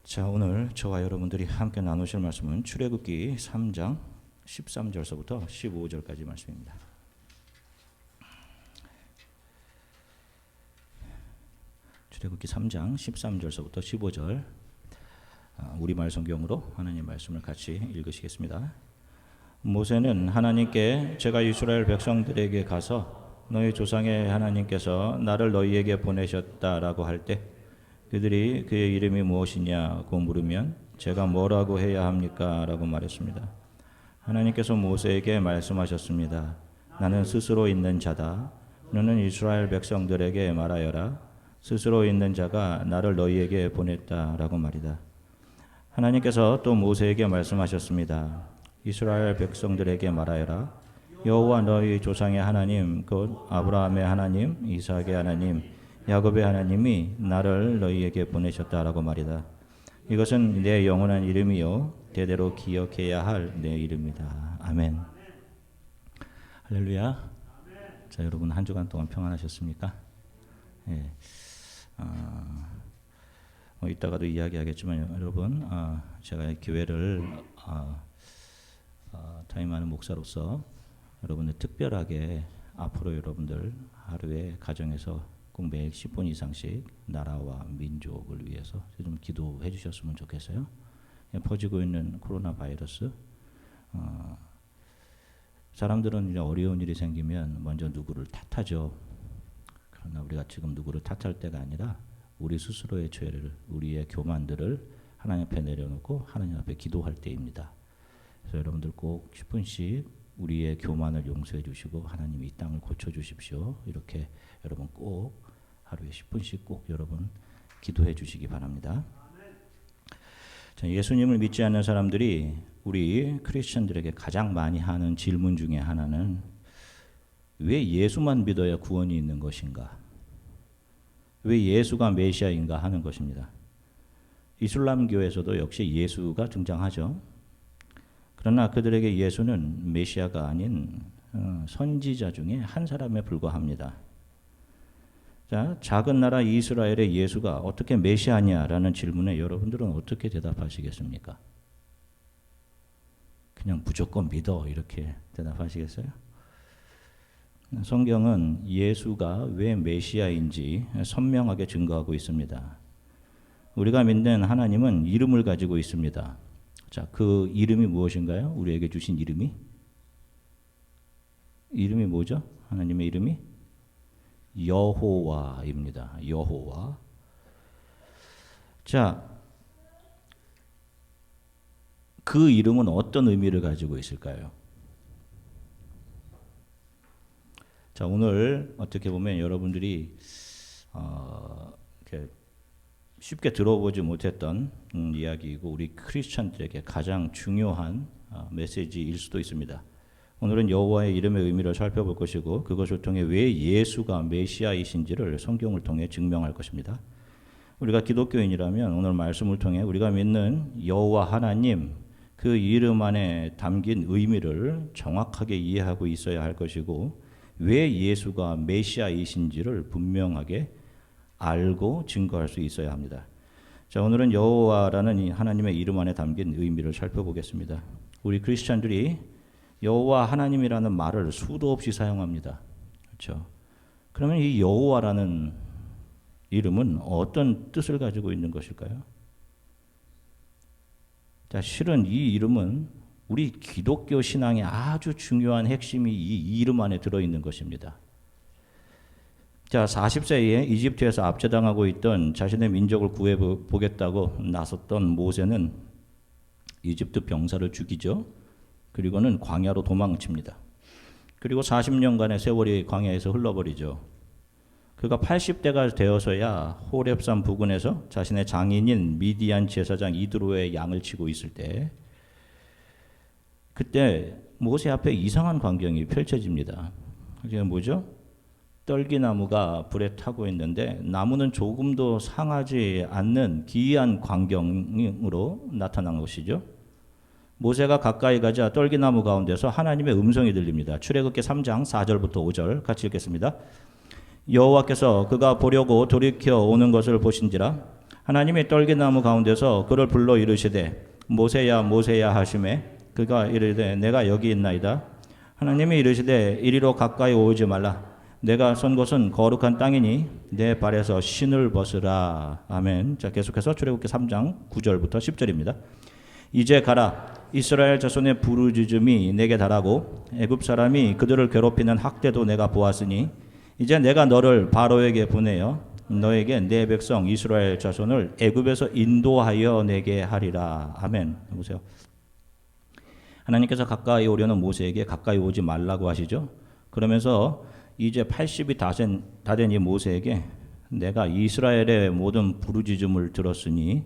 자, 오늘 저와 여러분들이 함께 나누실 말씀은 출애굽기 3장 13절서부터 15절까지 말씀입니다. 출애굽기 3장 13절서부터 15절 우리말 성경으로 하나님 말씀을 같이 읽으시겠습니다. 모세는 하나님께 제가 이스라엘 백성들에게 가서 너희 조상의 하나님께서 나를 너희에게 보내셨다라고 할 때 그들이 그의 이름이 무엇이냐고 물으면 제가 뭐라고 해야 합니까? 라고 말했습니다. 하나님께서 모세에게 말씀하셨습니다. 나는 스스로 있는 자다. 너는 이스라엘 백성들에게 말하여라. 스스로 있는 자가 나를 너희에게 보냈다라고 말이다. 하나님께서 또 모세에게 말씀하셨습니다. 이스라엘 백성들에게 말하여라. 여호와 너희 조상의 하나님 곧 아브라함의 하나님, 이삭의 하나님, 야곱의 하나님이 나를 너희에게 보내셨다라고 말이다. 이것은 내 영원한 이름이요 대대로 기억해야 할 내 이름이다. 아멘. 할렐루야. 자, 여러분 한 주간 동안 평안하셨습니까? 예. 이따가도 이야기하겠지만 여러분 제가 교회를 타임하는 목사로서 여러분들 특별하게 앞으로 여러분들 하루에 가정에서 꼭 매일 10분 이상씩 나라와 민족을 위해서 좀 기도해 주셨으면 좋겠어요. 퍼지고 있는 코로나 바이러스 사람들은 이제 어려운 일이 생기면 먼저 누구를 탓하죠. 그러나 우리가 지금 누구를 탓할 때가 아니라 우리 스스로의 죄를, 우리의 교만들을 하나님 앞에 내려놓고 하나님 앞에 기도할 때입니다. 그래서 여러분들 꼭 10분씩 우리의 교만을 용서해 주시고 하나님 이 땅을 고쳐 주십시오. 이렇게 여러분 꼭 하루에 10분씩 꼭 여러분 기도해 주시기 바랍니다. 자, 예수님을 믿지 않는 사람들이 우리 크리스천들에게 가장 많이 하는 질문 중에 하나는 왜 예수만 믿어야 구원이 있는 것인가? 왜 예수가 메시아인가 하는 것입니다. 이슬람교에서도 역시 예수가 등장하죠. 그러나 그들에게 예수는 메시아가 아닌 선지자 중에 한 사람에 불과합니다. 자, 작은 나라 이스라엘의 예수가 어떻게 메시아냐라는 질문에 여러분들은 어떻게 대답하시겠습니까? 그냥 무조건 믿어 이렇게 대답하시겠어요? 성경은 예수가 왜 메시아인지 선명하게 증거하고 있습니다. 우리가 믿는 하나님은 이름을 가지고 있습니다. 자, 그 이름이 무엇인가요? 우리에게 주신 이름이 뭐죠? 하나님의 이름이 여호와입니다. 여호와. 자, 그 이름은 어떤 의미를 가지고 있을까요? 자, 오늘 어떻게 보면 여러분들이 이렇게 쉽게 들어보지 못했던 이야기이고 우리 크리스천들에게 가장 중요한 메시지일 수도 있습니다. 오늘은 여호와의 이름의 의미를 살펴볼 것이고 그것을 통해 왜 예수가 메시아이신지를 성경을 통해 증명할 것입니다. 우리가 기독교인이라면 오늘 말씀을 통해 우리가 믿는 여호와 하나님 그 이름 안에 담긴 의미를 정확하게 이해하고 있어야 할 것이고 왜 예수가 메시아이신지를 분명하게 알고 증거할 수 있어야 합니다. 자, 오늘은 여호와라는 이 하나님의 이름 안에 담긴 의미를 살펴보겠습니다. 우리 크리스천들이 여호와 하나님이라는 말을 수도 없이 사용합니다. 그렇죠? 그러면 이 여호와라는 이름은 어떤 뜻을 가지고 있는 것일까요? 자, 실은 이 이름은 우리 기독교 신앙의 아주 중요한 핵심이 이 이름 안에 들어있는 것입니다. 자, 40세에 이집트에서 압제당하고 있던 자신의 민족을 구해보겠다고 나섰던 모세는 이집트 병사를 죽이죠. 그리고는 광야로 도망칩니다. 그리고 40년간의 세월이 광야에서 흘러버리죠. 그가 80대가 되어서야 호렙산 부근에서 자신의 장인인 미디안 제사장 이드로의 양을 치고 있을 때 그때 모세 앞에 이상한 광경이 펼쳐집니다. 그게 뭐죠? 떨기나무가 불에 타고 있는데 나무는 조금도 상하지 않는 기이한 광경으로 나타난 것이죠. 모세가 가까이 가자 떨기나무 가운데서 하나님의 음성이 들립니다. 출애굽기 3장 4절부터 5절 같이 읽겠습니다. 여호와께서 그가 보려고 돌이켜 오는 것을 보신지라 하나님이 떨기나무 가운데서 그를 불러 이르시되 모세야 모세야 하시매 그가 이르되 내가 여기 있나이다. 하나님이 이르시되 이리로 가까이 오지 말라. 내가 선 곳은 거룩한 땅이니 내 발에서 신을 벗으라. 아멘. 자, 계속해서 출애굽기 3장 9절부터 10절입니다. 이제 가라. 이스라엘 자손의 부르짖음이 내게 달하고 애굽 사람이 그들을 괴롭히는 학대도 내가 보았으니 이제 내가 너를 바로에게 보내어 너에게 내 백성 이스라엘 자손을 애굽에서 인도하여 내게 하리라. 아멘. 보세요. 하나님께서 가까이 오려는 모세에게 가까이 오지 말라고 하시죠. 그러면서 이제 80이 다 된 이 모세에게 내가 이스라엘의 모든 부르짖음을 들었으니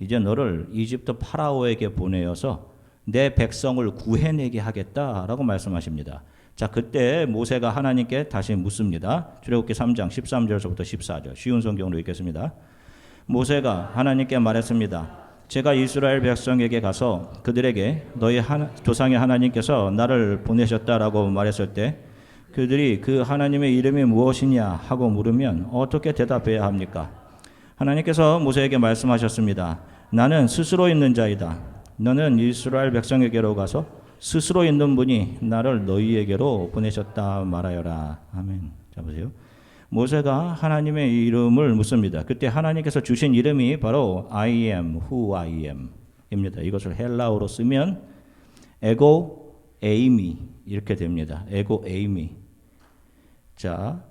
이제 너를 이집트 파라오에게 보내어서 내 백성을 구해내게 하겠다라고 말씀하십니다. 자, 그때 모세가 하나님께 다시 묻습니다. 출애굽기 3장 13절서부터 14절 쉬운 성경으로 읽겠습니다. 모세가 하나님께 말했습니다. 제가 이스라엘 백성에게 가서 그들에게 너희 조상의 하나님께서 나를 보내셨다라고 말했을 때 그들이 그 하나님의 이름이 무엇이냐 하고 물으면 어떻게 대답해야 합니까? 하나님께서 모세에게 말씀하셨습니다. 나는 스스로 있는 자이다. 너는 이스라엘 백성에게로 가서 스스로 있는 분이 나를 너희에게로 보내셨다 말하여라. 아멘. 자, 보세요. 모세가 하나님의 이름을 묻습니다. 그때 하나님께서 주신 이름이 바로 I am who I am 입니다. 이것을 헬라어로 쓰면 에고 에이미 이렇게 됩니다. 에고 에이미. 자,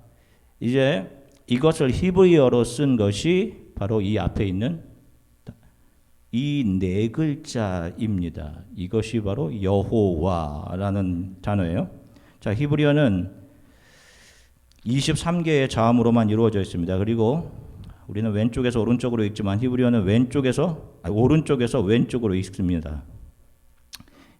이제 이것을 히브리어로 쓴 것이 바로 이 앞에 있는 이 네 글자입니다. 이것이 바로 여호와라는 단어예요. 자, 히브리어는 23개의 자음으로만 이루어져 있습니다. 그리고 우리는 왼쪽에서 오른쪽으로 읽지만 히브리어는 오른쪽에서 왼쪽으로 읽습니다.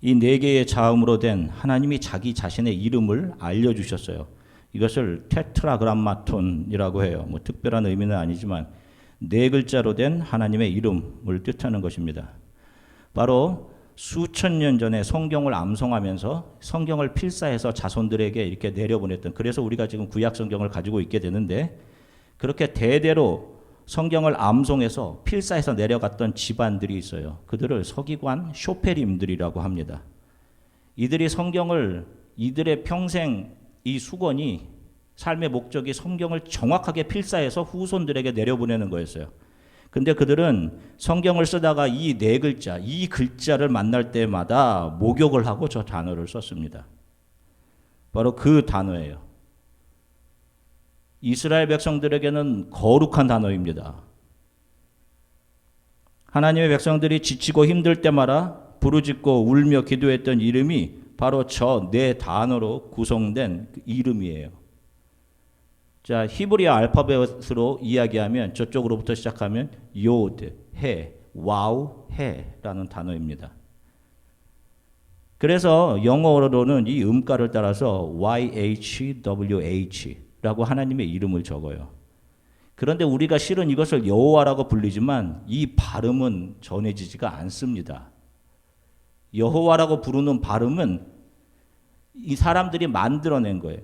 이 네 개의 자음으로 된 하나님이 자기 자신의 이름을 알려주셨어요. 이것을 테트라그람마톤이라고 해요. 뭐 특별한 의미는 아니지만 네 글자로 된 하나님의 이름을 뜻하는 것입니다. 바로 수천 년 전에 성경을 암송하면서 성경을 필사해서 자손들에게 이렇게 내려보냈던, 그래서 우리가 지금 구약 성경을 가지고 있게 되는데, 그렇게 대대로 성경을 암송해서 필사해서 내려갔던 집안들이 있어요. 그들을 서기관 쇼페림들이라고 합니다. 이들이 성경을, 이들의 평생 이 수건이, 삶의 목적이 성경을 정확하게 필사해서 후손들에게 내려보내는 거였어요. 근데 그들은 성경을 쓰다가 이 네 글자, 이 글자를 만날 때마다 목욕을 하고 저 단어를 썼습니다. 바로 그 단어예요. 이스라엘 백성들에게는 거룩한 단어입니다. 하나님의 백성들이 지치고 힘들 때마다 부르짖고 울며 기도했던 이름이 바로 저 네 단어로 구성된 그 이름이에요. 자, 히브리어 알파벳으로 이야기하면 저쪽으로부터 시작하면 요드, 해, 와우, 해라는 단어입니다. 그래서 영어로는 이 음가를 따라서 YHWH라고 하나님의 이름을 적어요. 그런데 우리가 실은 이것을 여호와라고 불리지만 이 발음은 전해지지가 않습니다. 여호와라고 부르는 발음은 이 사람들이 만들어낸 거예요.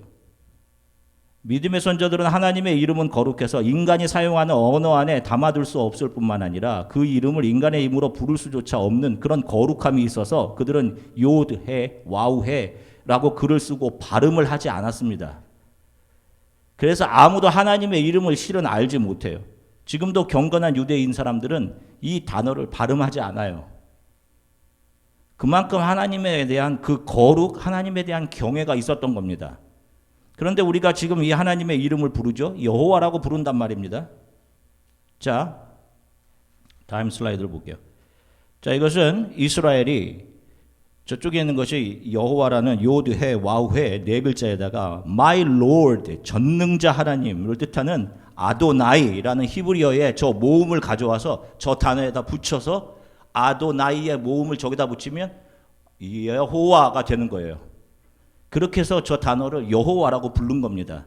믿음의 선조들은 하나님의 이름은 거룩해서 인간이 사용하는 언어 안에 담아둘 수 없을 뿐만 아니라 그 이름을 인간의 힘으로 부를 수조차 없는 그런 거룩함이 있어서 그들은 요드해, 와우해라고 글을 쓰고 발음을 하지 않았습니다. 그래서 아무도 하나님의 이름을 실은 알지 못해요. 지금도 경건한 유대인 사람들은 이 단어를 발음하지 않아요. 그만큼 하나님에 대한 그 거룩, 하나님에 대한 경외가 있었던 겁니다. 그런데 우리가 지금 이 하나님의 이름을 부르죠. 여호와라고 부른단 말입니다. 자, 다음 슬라이드를 볼게요. 자, 이것은 이스라엘이 저쪽에 있는 것이 여호와라는 요드해, 와우해 네 글자에다가 My Lord, 전능자 하나님을 뜻하는 아도나이라는 히브리어의 저 모음을 가져와서 저 단어에다 붙여서 아도나이의 모음을 저기다 붙이면 여호와가 되는 거예요. 그렇게 해서 저 단어를 여호와라고 부른 겁니다.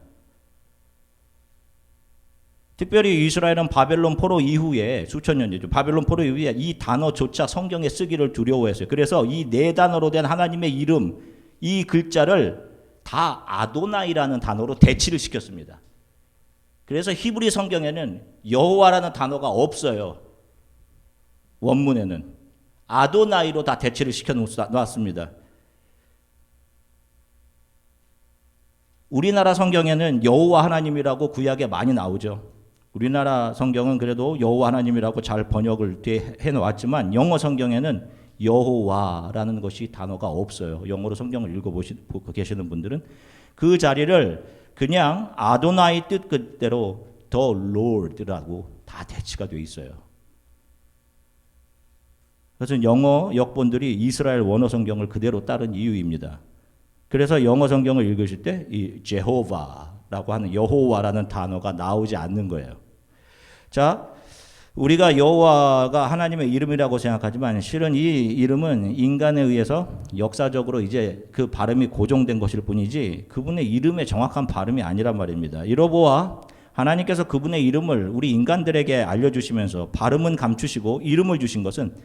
특별히 이스라엘은 바벨론 포로 이후에 수천 년 전이죠. 바벨론 포로 이후에 이 단어조차 성경에 쓰기를 두려워했어요. 그래서 이 네 단어로 된 하나님의 이름, 이 글자를 다 아도나이라는 단어로 대치를 시켰습니다. 그래서 히브리 성경에는 여호와라는 단어가 없어요. 원문에는 아도나이로 다 대체를 시켜 놓았습니다. 우리나라 성경에는 여호와 하나님이라고 구약에 많이 나오죠. 우리나라 성경은 그래도 여호와 하나님이라고 잘 번역을 해놓았지만 영어 성경에는 여호와라는 것이 단어가 없어요. 영어로 성경을 읽어보시고 계시는 분들은 그 자리를 그냥 아도나이 뜻 그대로 The Lord라고 다 대치가 되어 있어요. 그래서 영어 역본들이 이스라엘 원어 성경을 그대로 따른 이유입니다. 그래서 영어 성경을 읽으실 때 이 제호바라고 하는 여호와라는 단어가 나오지 않는 거예요. 자, 우리가 여호와가 하나님의 이름이라고 생각하지만 실은 이 이름은 인간에 의해서 역사적으로 이제 그 발음이 고정된 것일 뿐이지 그분의 이름의 정확한 발음이 아니란 말입니다. 이러보아 하나님께서 그분의 이름을 우리 인간들에게 알려주시면서 발음은 감추시고 이름을 주신 것은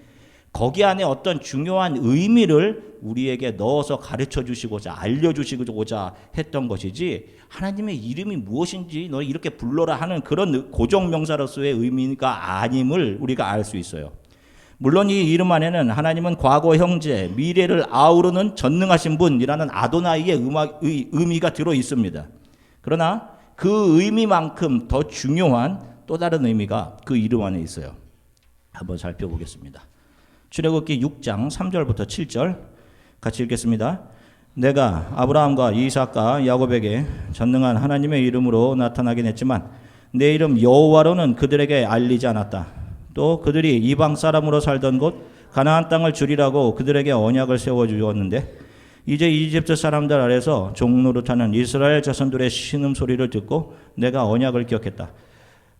거기 안에 어떤 중요한 의미를 우리에게 넣어서 가르쳐 주시고자 알려주시고자 했던 것이지 하나님의 이름이 무엇인지 너 이렇게 불러라 하는 그런 고정명사로서의 의미가 아님을 우리가 알 수 있어요. 물론 이 이름 안에는 하나님은 과거, 현재, 미래를 아우르는 전능하신 분이라는 아도나이의 의미가 들어 있습니다. 그러나 그 의미만큼 더 중요한 또 다른 의미가 그 이름 안에 있어요. 한번 살펴보겠습니다. 출애굽기 6장 3절부터 7절 같이 읽겠습니다. 내가 아브라함과 이삭과 야곱에게 전능한 하나님의 이름으로 나타나긴 했지만 내 이름 여호와로는 그들에게 알리지 않았다. 또 그들이 이방 사람으로 살던 곳 가나안 땅을 주리라고 그들에게 언약을 세워주었는데 이제 이집트 사람들 아래서 종노릇하는 이스라엘 자손들의 신음소리를 듣고 내가 언약을 기억했다.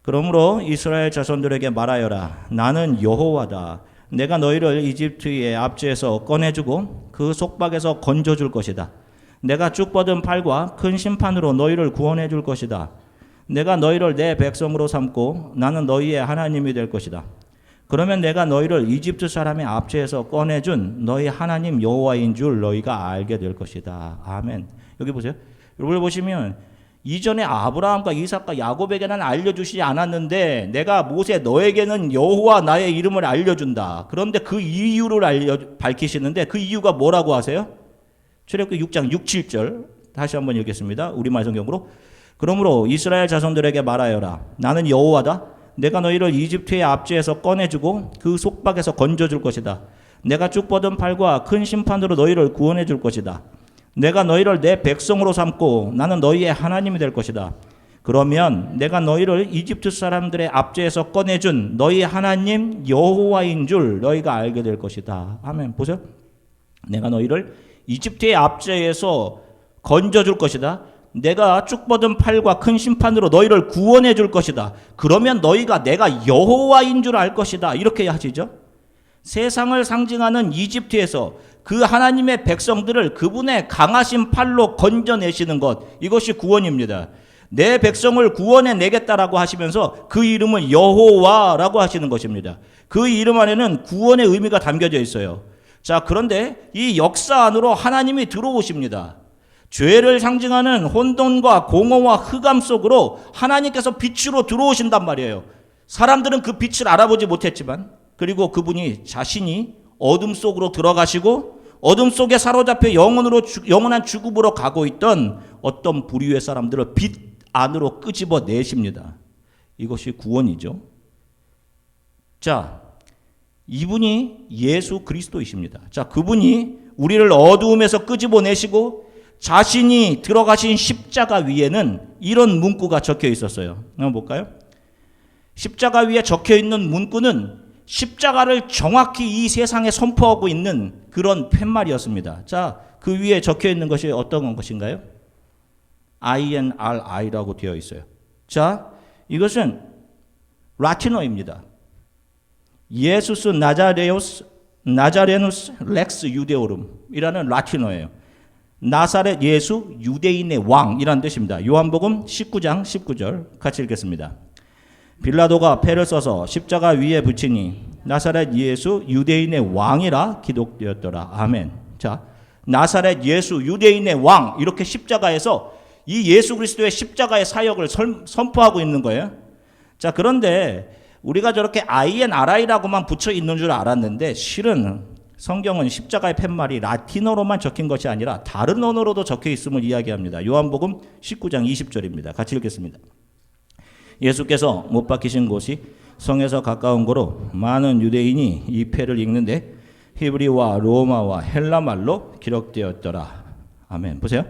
그러므로 이스라엘 자손들에게 말하여라. 나는 여호와다. 내가 너희를 이집트의 압제에서 꺼내주고 그 속박에서 건져줄 것이다. 내가 쭉 뻗은 팔과 큰 심판으로 너희를 구원해 줄 것이다. 내가 너희를 내 백성으로 삼고 나는 너희의 하나님이 될 것이다. 그러면 내가 너희를 이집트 사람의 압제에서 꺼내준 너희 하나님 여호와인 줄 너희가 알게 될 것이다. 아멘. 여기 보세요. 여러분 보시면 이전에 아브라함과 이삭과 야곱에게는 알려주시지 않았는데 내가 모세 너에게는 여호와 나의 이름을 알려준다. 그런데 그 이유를 밝히시는데 그 이유가 뭐라고 하세요? 출애굽기 6장 6, 7절 다시 한번 읽겠습니다. 우리말 성경으로. 그러므로 이스라엘 자손들에게 말하여라. 나는 여호와다. 내가 너희를 이집트의 압제에서 꺼내주고 그 속박에서 건져줄 것이다. 내가 쭉 뻗은 팔과 큰 심판으로 너희를 구원해 줄 것이다. 내가 너희를 내 백성으로 삼고 나는 너희의 하나님이 될 것이다. 그러면 내가 너희를 이집트 사람들의 압제에서 꺼내준 너희 하나님 여호와인 줄 너희가 알게 될 것이다. 아멘. 보세요. 내가 너희를 이집트의 압제에서 건져줄 것이다. 내가 쭉 뻗은 팔과 큰 심판으로 너희를 구원해 줄 것이다. 그러면 너희가 내가 여호와인 줄 알 것이다. 이렇게 하시죠. 세상을 상징하는 이집트에서 그 하나님의 백성들을 그분의 강하신 팔로 건져내시는 것, 이것이 구원입니다. 내 백성을 구원해 내겠다라고 하시면서 그 이름을 여호와라고 하시는 것입니다. 그 이름 안에는 구원의 의미가 담겨져 있어요. 자, 그런데 이 역사 안으로 하나님이 들어오십니다. 죄를 상징하는 혼돈과 공허와 흑암 속으로 하나님께서 빛으로 들어오신단 말이에요. 사람들은 그 빛을 알아보지 못했지만, 그리고 그분이 자신이 어둠 속으로 들어가시고 어둠 속에 사로잡혀 영원한 죽음으로 가고 있던 어떤 부류의 사람들을 빛 안으로 끄집어 내십니다. 이것이 구원이죠. 자, 이분이 예수 그리스도이십니다. 자, 그분이 우리를 어두움에서 끄집어 내시고 자신이 들어가신 십자가 위에는 이런 문구가 적혀 있었어요. 한번 볼까요? 십자가 위에 적혀 있는 문구는 십자가를 정확히 이 세상에 선포하고 있는 그런 팻말이었습니다. 자, 그 위에 적혀 있는 것이 어떤 것인가요? INRI라고 되어 있어요. 자, 이것은 라틴어입니다. 예수스 나자레누스 렉스 유데오름이라는 라틴어예요. 나사렛 예수 유대인의 왕이라는 뜻입니다. 요한복음 19장 19절 같이 읽겠습니다. 빌라도가 패를 써서 십자가 위에 붙이니 나사렛 예수 유대인의 왕이라 기록되었더라. 아멘. 자, 나사렛 예수 유대인의 왕, 이렇게 십자가에서 이 예수 그리스도의 십자가의 사역을 선포하고 있는 거예요. 자, 그런데 우리가 저렇게 INRI라고만 붙여 있는 줄 알았는데 실은 성경은 십자가의 팻말이 라틴어로만 적힌 것이 아니라 다른 언어로도 적혀 있음을 이야기합니다. 요한복음 19장 20절입니다. 같이 읽겠습니다. 예수께서 못 박히신 곳이 성에서 가까운 거로 많은 유대인이 이 패를 읽는데 히브리와 로마와 헬라말로 기록되었더라. 아멘. 보세요.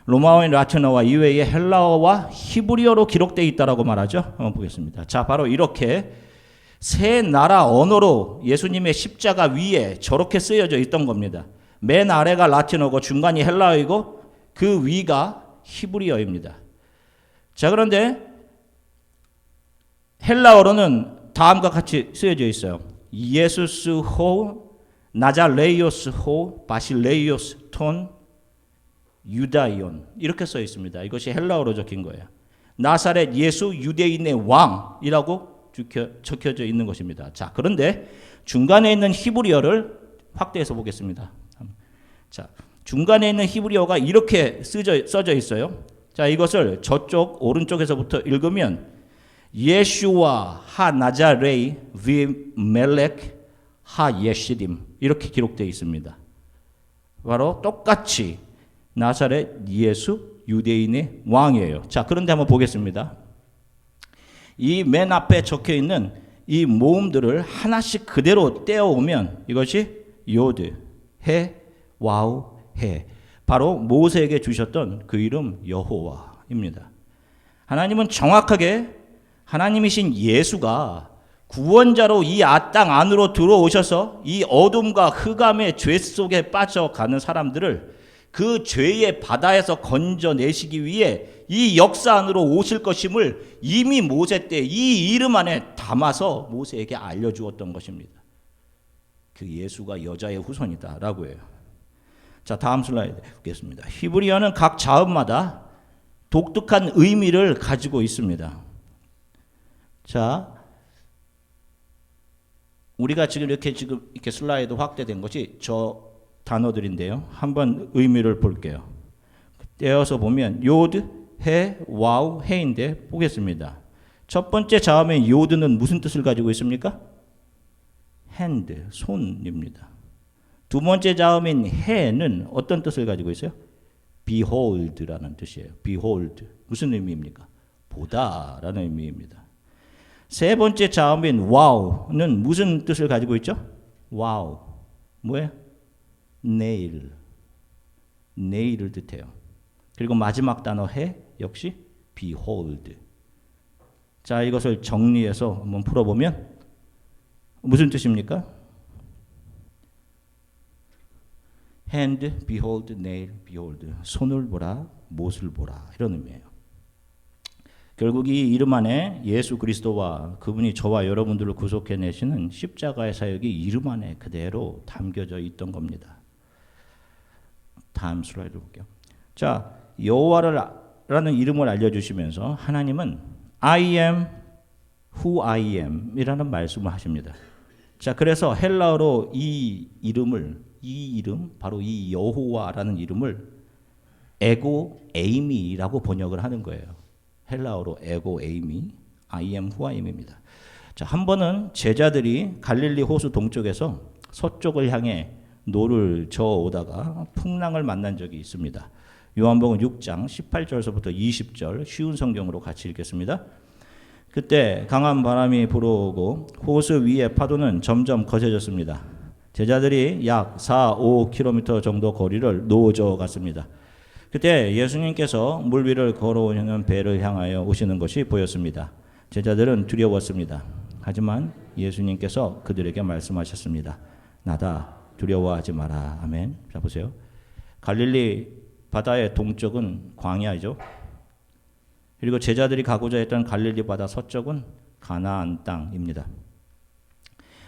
로마어인 라틴어와 이외에 헬라어와 히브리어로 기록되어 있다라고 말하죠. 한번 보겠습니다. 자, 바로 이렇게 세 나라 언어로 예수님의 십자가 위에 저렇게 쓰여져 있던 겁니다. 맨 아래가 라틴어고 중간이 헬라어이고 그 위가 히브리어입니다. 자, 그런데 헬라어로는 다음과 같이 쓰여져 있어요. 예수스 호 나자레이오스 호 바실레이오스 톤 유다이온 이렇게 써 있습니다. 이것이 헬라어로 적힌 거예요. 나사렛 예수 유대인의 왕이라고 적혀져 있는 것입니다. 자, 그런데 중간에 있는 히브리어를 확대해서 보겠습니다. 자, 중간에 있는 히브리어가 이렇게 써져 있어요. 자, 이것을 저쪽 오른쪽에서부터 읽으면 예슈와 하 나자레이 비 멜렉 하 예시림 이렇게 기록되어 있습니다. 바로 똑같이 나사렛 예수 유대인의 왕이에요. 자, 그런데 한번 보겠습니다. 이 맨 앞에 적혀 있는 이 모음들을 하나씩 그대로 떼어오면 이것이 요드, 해, 와우, 해. 바로 모세에게 주셨던 그 이름 여호와입니다. 하나님은 정확하게 하나님이신 예수가 구원자로 이 땅 안으로 들어오셔서 이 어둠과 흑암의 죄 속에 빠져가는 사람들을 그 죄의 바다에서 건져내시기 위해 이 역사 안으로 오실 것임을 이미 모세 때 이 이름 안에 담아서 모세에게 알려주었던 것입니다. 그 예수가 여자의 후손이다라고 해요. 자, 다음 슬라이드 보겠습니다. 히브리어는 각 자음마다 독특한 의미를 가지고 있습니다. 자, 우리가 지금 이렇게 슬라이드 확대된 것이 저 단어들인데요. 한번 의미를 볼게요. 떼어서 보면 요드, 해, 와우, 해인데 보겠습니다. 첫 번째 자음의 요드는 무슨 뜻을 가지고 있습니까? hand, 손입니다. 두 번째 자음인 해는 어떤 뜻을 가지고 있어요? behold라는 뜻이에요. behold. 무슨 의미입니까? 보다라는 의미입니다. 세 번째 자음인 wow는 무슨 뜻을 가지고 있죠? wow. 뭐예요? 내일. 내일을 뜻해요. 그리고 마지막 단어 해 역시 behold. 자, 이것을 정리해서 한번 풀어보면 무슨 뜻입니까? hand, behold, nail, behold. 손을 보라, 못을 보라. 이런 의미예요. 결국 이 이름 안에 예수 그리스도와 그분이 저와 여러분들을 구속해내시는 십자가의 사역이 이름 안에 그대로 담겨져 있던 겁니다. 다음 슬라이드 볼게요. 자, 여호와라는 이름을 알려주시면서 하나님은 I am who I am 이라는 말씀을 하십니다. 자, 그래서 헬라어로 이 이름, 바로 이 여호와라는 이름을 에고 에이미라고 번역을 하는 거예요. 헬라어로 에고 에이미, I am who I am입니다. 자, 한 번은 제자들이 갈릴리 호수 동쪽에서 서쪽을 향해 노를 저어 오다가 풍랑을 만난 적이 있습니다. 요한복음 6장 18절서부터 20절 쉬운 성경으로 같이 읽겠습니다. 그때 강한 바람이 불어오고 호수 위의 파도는 점점 거세졌습니다. 제자들이 약 4-5km 정도 거리를 노저 갔습니다. 그때 예수님께서 물 위를 걸어오는 배를 향하여 오시는 것이 보였습니다. 제자들은 두려웠습니다. 하지만 예수님께서 그들에게 말씀하셨습니다. 나다, 두려워하지 마라. 아멘. 자, 보세요. 갈릴리 바다의 동쪽은 광야죠. 그리고 제자들이 가고자 했던 갈릴리 바다 서쪽은 가나안 땅입니다.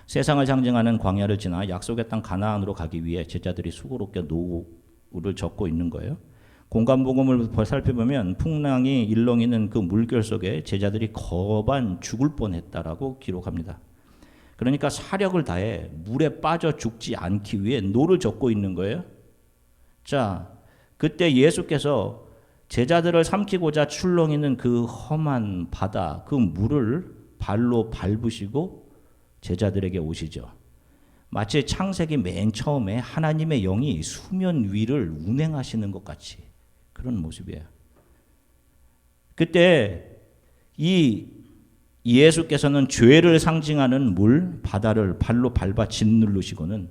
세상을 상징하는 광야를 지나 약속의 땅 가나안으로 가기 위해 제자들이 수고롭게 노를 젓고 있는 거예요. 공간복음을 살펴보면 풍랑이 일렁이는 그 물결 속에 제자들이 거반 죽을 뻔했다라고 기록합니다. 그러니까 사력을 다해 물에 빠져 죽지 않기 위해 노를 젓고 있는 거예요. 자, 그때 예수께서 제자들을 삼키고자 출렁이는 그 험한 바다, 그 물을 발로 밟으시고 제자들에게 오시죠. 마치 창세기 맨 처음에 하나님의 영이 수면 위를 운행하시는 것 같이 그런 모습이에요. 그때 이 예수께서는 죄를 상징하는 물, 바다를 발로 밟아 짓누르시고는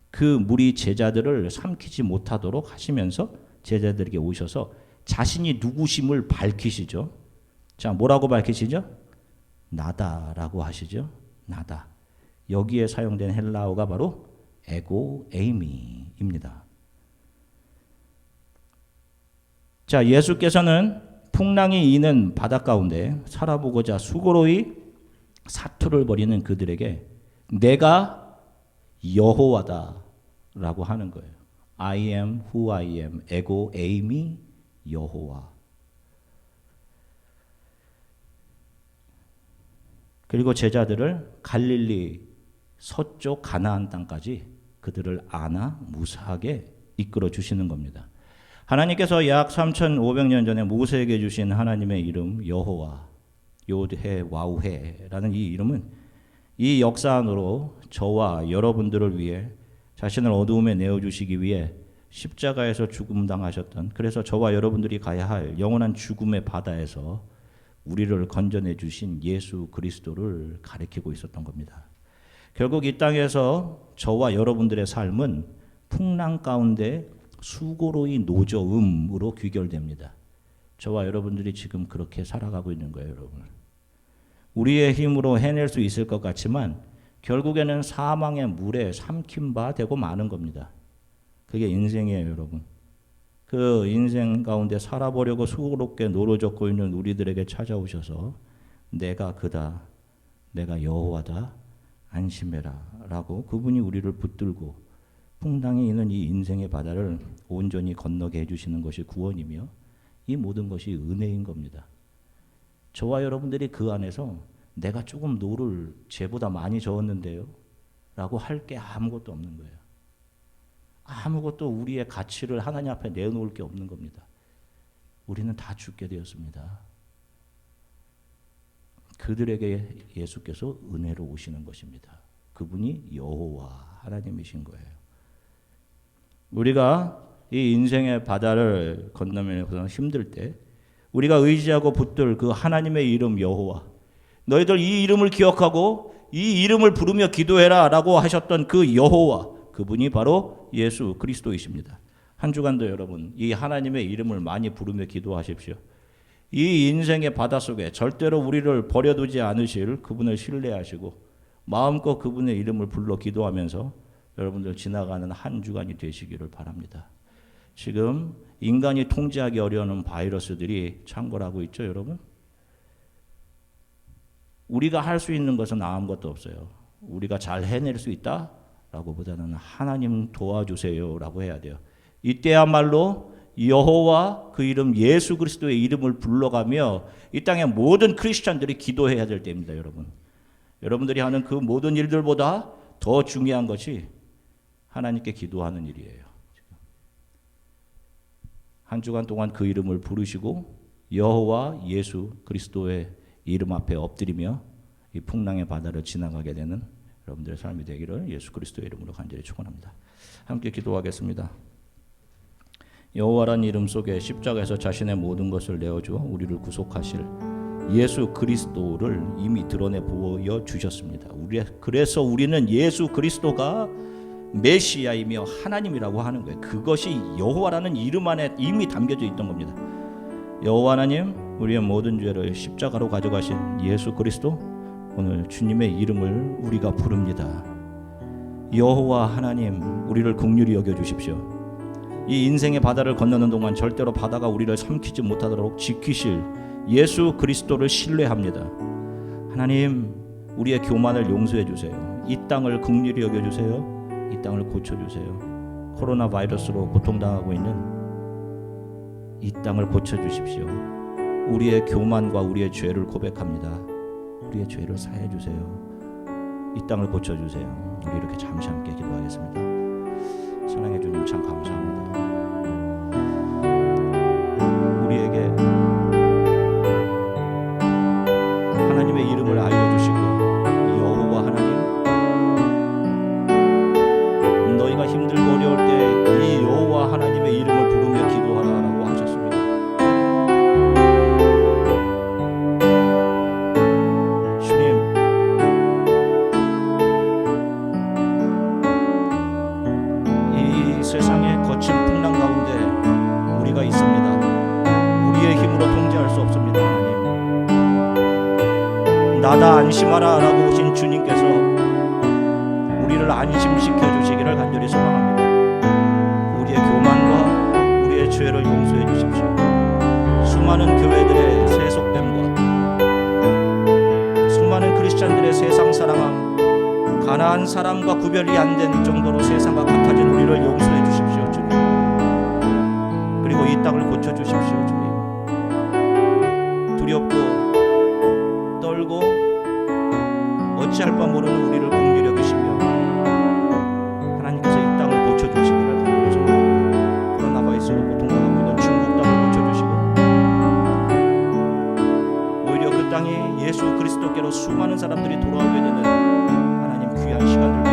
그 물이 제자들을 삼키지 못하도록 하시면서 제자들에게 오셔서 자신이 누구심을 밝히시죠. 자, 뭐라고 밝히시죠? 나다라고 하시죠. 나다. 여기에 사용된 헬라어가 바로 에고 에이미입니다. 자, 예수께서는 풍랑이 이는 바다 가운데 살아보고자 수고로이 사투를 벌이는 그들에게 내가 여호와다라고 하는 거예요. I am who I am. 에고 에이미 여호와. 그리고 제자들을 갈릴리 서쪽 가나안 땅까지 그들을 안아 무사하게 이끌어 주시는 겁니다. 하나님께서 약 3,500년 전에 모세에게 주신 하나님의 이름 여호와, 요드해 와우해라는 이 이름은 이 역사 안으로 저와 여러분들을 위해 자신을 어두움에 내어주시기 위해 십자가에서 죽음당하셨던, 그래서 저와 여러분들이 가야 할 영원한 죽음의 바다에서 우리를 건져내 주신 예수 그리스도를 가리키고 있었던 겁니다. 결국 이 땅에서 저와 여러분들의 삶은 풍랑 가운데 수고로이 노저음으로 귀결됩니다. 저와 여러분들이 지금 그렇게 살아가고 있는 거예요, 여러분. 우리의 힘으로 해낼 수 있을 것 같지만 결국에는 사망의 물에 삼킨 바 되고 마는 겁니다. 그게 인생이에요, 여러분. 그 인생 가운데 살아보려고 수고롭게 노려졌고 있는 우리들에게 찾아오셔서 내가 그다, 내가 여호와다, 안심해라 라고 그분이 우리를 붙들고 풍랑이 있는 이 인생의 바다를 온전히 건너게 해주시는 것이 구원이며 이 모든 것이 은혜인 겁니다. 저와 여러분들이 그 안에서 내가 조금 노를 쟤보다 많이 저었는데요 라고 할 게 아무것도 없는 거예요. 아무것도 우리의 가치를 하나님 앞에 내놓을 게 없는 겁니다. 우리는 다 죽게 되었습니다. 그들에게 예수께서 은혜로 오시는 것입니다. 그분이 여호와 하나님이신 거예요. 우리가 이 인생의 바다를 건너면서 힘들 때 우리가 의지하고 붙들 그 하나님의 이름 여호와, 너희들 이 이름을 기억하고 이 이름을 부르며 기도해라 라고 하셨던 그 여호와, 그분이 바로 예수 그리스도이십니다. 한 주간도 여러분 이 하나님의 이름을 많이 부르며 기도하십시오. 이 인생의 바다 속에 절대로 우리를 버려두지 않으실 그분을 신뢰하시고 마음껏 그분의 이름을 불러 기도하면서 여러분들 지나가는 한 주간이 되시기를 바랍니다. 지금 인간이 통제하기 어려운 바이러스들이 창궐하고 있죠, 여러분? 우리가 할 수 있는 것은 아무것도 없어요. 우리가 잘 해낼 수 있다? 라고 보다는 하나님 도와주세요 라고 해야 돼요. 이때야말로 여호와 그 이름 예수 그리스도의 이름을 불러가며 이 땅의 모든 크리스찬들이 기도해야 될 때입니다, 여러분. 여러분들이 하는 그 모든 일들보다 더 중요한 것이 하나님께 기도하는 일이에요. 한 주간 동안 그 이름을 부르시고 여호와 예수 그리스도의 이름 앞에 엎드리며 이 풍랑의 바다를 지나가게 되는 여러분들의 삶이 되기를 예수 그리스도의 이름으로 간절히 축원합니다. 함께 기도하겠습니다. 여호와란 이름 속에 십자가에서 자신의 모든 것을 내어주어 우리를 구속하실 예수 그리스도를 이미 드러내 보여주셨습니다. 그래서 우리는 예수 그리스도가 메시아이며 하나님이라고 하는 거예요. 그것이 여호와라는 이름 안에 이미 담겨져 있던 겁니다. 여호와 하나님, 우리의 모든 죄를 십자가로 가져가신 예수 그리스도, 오늘 주님의 이름을 우리가 부릅니다. 여호와 하나님, 우리를 긍휼히 여겨주십시오. 이 인생의 바다를 건너는 동안 절대로 바다가 우리를 삼키지 못하도록 지키실 예수 그리스도를 신뢰합니다. 하나님, 우리의 교만을 용서해 주세요. 이 땅을 긍휼히 여겨주세요. 이 땅을 고쳐주세요. 코로나 바이러스로 고통당하고 있는 이 땅을 고쳐주십시오. 우리의 교만과 우리의 죄를 고백합니다. 우리의 죄를 사해 주세요. 이 땅을 고쳐주세요. 우리 이렇게 잠시 함께 기도하겠습니다. 사랑해 주님 참 감사합니다. 우리를 안심시켜 주시기를 간절히 소망합니다. 우리의 교만과 우리의 죄를 용서해 주십시오. 수많은 교회들의 세속됨과 수많은 크리스찬들의 세상 사랑함, 가난한 사람과 구별이 안 된 정도로 세상과 같아진 우리를 용서해 주십시오, 주님. 그리고 이 땅을 고쳐 주십시오, 주님. 두렵고 떨고 어찌할 바 모르는 우리를 긍휼히 여기시며 하나님께서 이 땅을 고쳐 주시기를 간절히 소망합니다. 코로나 바이러스로 고통당하고 있는 중국 땅을 고쳐 주시고 오히려 그 땅이 예수 그리스도께로 수많은 사람들이 돌아오게 되는 하나님 귀한 시간들